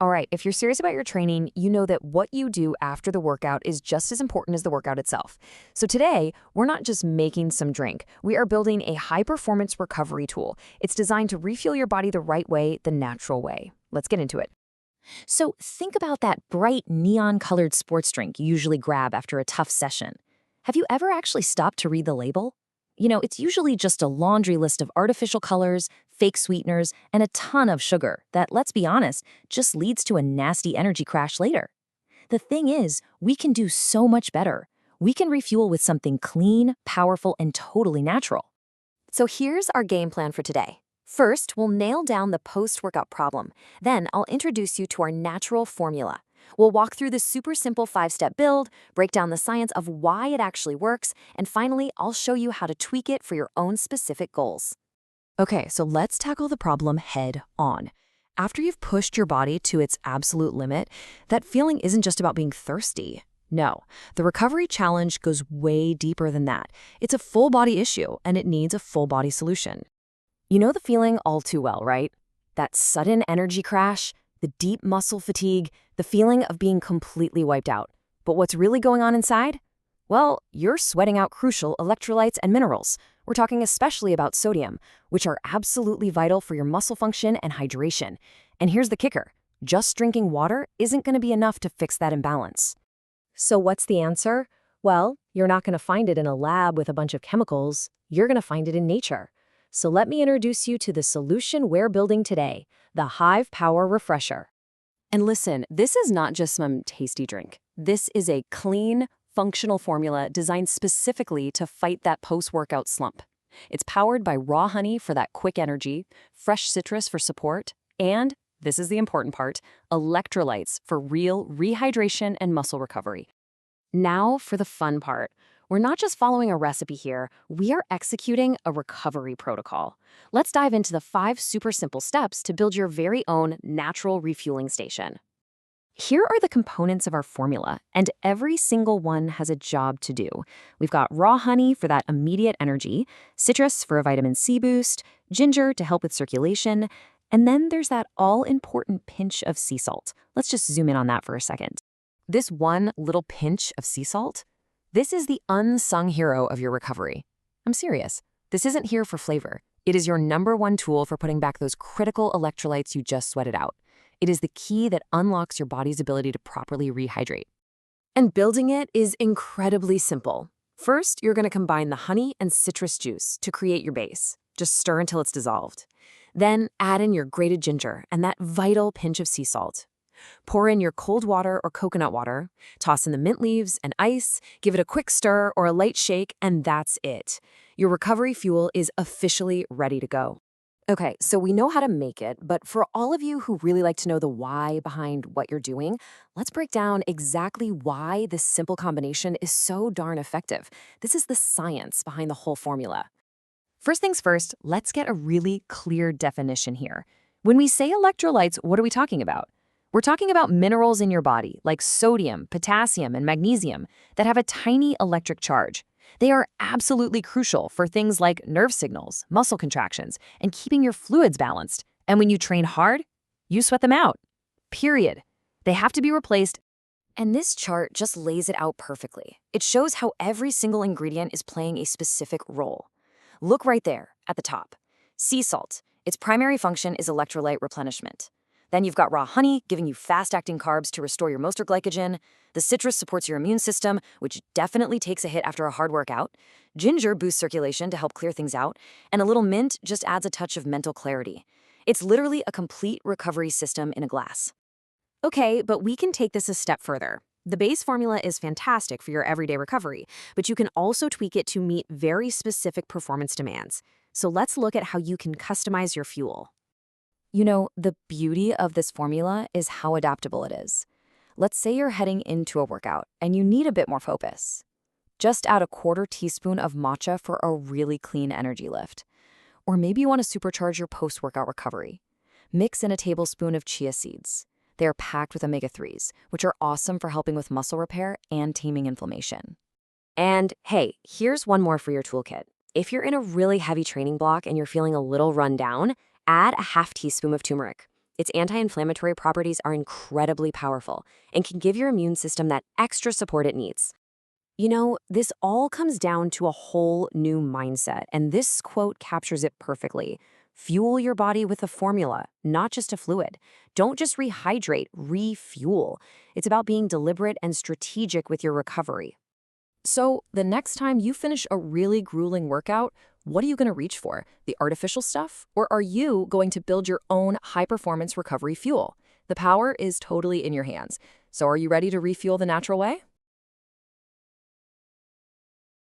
All right, if you're serious about your training, you know that what you do after the workout is just as important as the workout itself. So today, we're not just making some drink. We are building a high-performance recovery tool. It's designed to refuel your body the right way, the natural way. Let's get into it. So think about that bright neon-colored sports drink you usually grab after a tough session. Have you ever actually stopped to read the label? It's usually just a laundry list of artificial colors, fake sweeteners, and a ton of sugar that, let's be honest, just leads to a nasty energy crash later. The thing is, we can do so much better. We can refuel with something clean, powerful, and totally natural. So here's our game plan for today. First, we'll nail down the post-workout problem. Then I'll introduce you to our natural formula. We'll walk through the super simple 5-step build, break down the science of why it actually works, and finally, I'll show you how to tweak it for your own specific goals. Okay, so let's tackle the problem head on. After you've pushed your body to its absolute limit, that feeling isn't just about being thirsty. No, the recovery challenge goes way deeper than that. It's a full body issue, and it needs a full body solution. You know the feeling all too well, right? That sudden energy crash, the deep muscle fatigue, the feeling of being completely wiped out. But what's really going on inside? Well, you're sweating out crucial electrolytes and minerals. We're talking especially about sodium, which are absolutely vital for your muscle function and hydration. And here's the kicker. Just drinking water isn't going to be enough to fix that imbalance. So what's the answer? Well, you're not going to find it in a lab with a bunch of chemicals. You're going to find it in nature. So let me introduce you to the solution we're building today, the Hive Power Refresher. And listen, this is not just some tasty drink. This is a clean, functional formula designed specifically to fight that post-workout slump. It's powered by raw honey for that quick energy, fresh citrus for support, and, this is the important part, electrolytes for real rehydration and muscle recovery. Now for the fun part. We're not just following a recipe here, we are executing a recovery protocol. Let's dive into the 5 super simple steps to build your very own natural refueling station. Here are the components of our formula, and every single one has a job to do. We've got raw honey for that immediate energy, citrus for a vitamin C boost, ginger to help with circulation, and then there's that all-important pinch of sea salt. Let's just zoom in on that for a second. This one little pinch of sea salt, this is the unsung hero of your recovery. I'm serious. This isn't here for flavor. It is your #1 tool for putting back those critical electrolytes you just sweated out. It is the key that unlocks your body's ability to properly rehydrate. And building it is incredibly simple. First, you're going to combine the honey and citrus juice to create your base. Just stir until it's dissolved. Then add in your grated ginger and that vital pinch of sea salt. Pour in your cold water or coconut water, toss in the mint leaves and ice, give it a quick stir or a light shake, and that's it. Your recovery fuel is officially ready to go. Okay, so we know how to make it, but for all of you who really like to know the why behind what you're doing, let's break down exactly why this simple combination is so darn effective. This is the science behind the whole formula. First things first, let's get a really clear definition here. When we say electrolytes, what are we talking about? We're talking about minerals in your body, like sodium, potassium, and magnesium, that have a tiny electric charge. They are absolutely crucial for things like nerve signals, muscle contractions, and keeping your fluids balanced. And when you train hard, you sweat them out. Period. They have to be replaced. And this chart just lays it out perfectly. It shows how every single ingredient is playing a specific role. Look right there at the top. Sea salt. Its primary function is electrolyte replenishment. Then you've got raw honey, giving you fast-acting carbs to restore your moisture glycogen. The citrus supports your immune system, which definitely takes a hit after a hard workout. Ginger boosts circulation to help clear things out. And a little mint just adds a touch of mental clarity. It's literally a complete recovery system in a glass. Okay, but we can take this a step further. The base formula is fantastic for your everyday recovery, but you can also tweak it to meet very specific performance demands. So let's look at how you can customize your fuel. You know, the beauty of this formula is how adaptable it is. Let's say you're heading into a workout and you need a bit more focus. Just add a 1/4 teaspoon of matcha for a really clean energy lift. Or maybe you want to supercharge your post-workout recovery. Mix in a tablespoon of chia seeds. They are packed with omega-3s, which are awesome for helping with muscle repair and taming inflammation. And hey, here's one more for your toolkit. If you're in a really heavy training block and you're feeling a little run down, add a 1/2 teaspoon of turmeric. Its anti-inflammatory properties are incredibly powerful and can give your immune system that extra support it needs. This all comes down to a whole new mindset, and this quote captures it perfectly. Fuel your body with a formula, not just a fluid. Don't just rehydrate, refuel. It's about being deliberate and strategic with your recovery. So, the next time you finish a really grueling workout, what are you going to reach for? The artificial stuff? Or are you going to build your own high-performance recovery fuel? The power is totally in your hands. So, are you ready to refuel the natural way?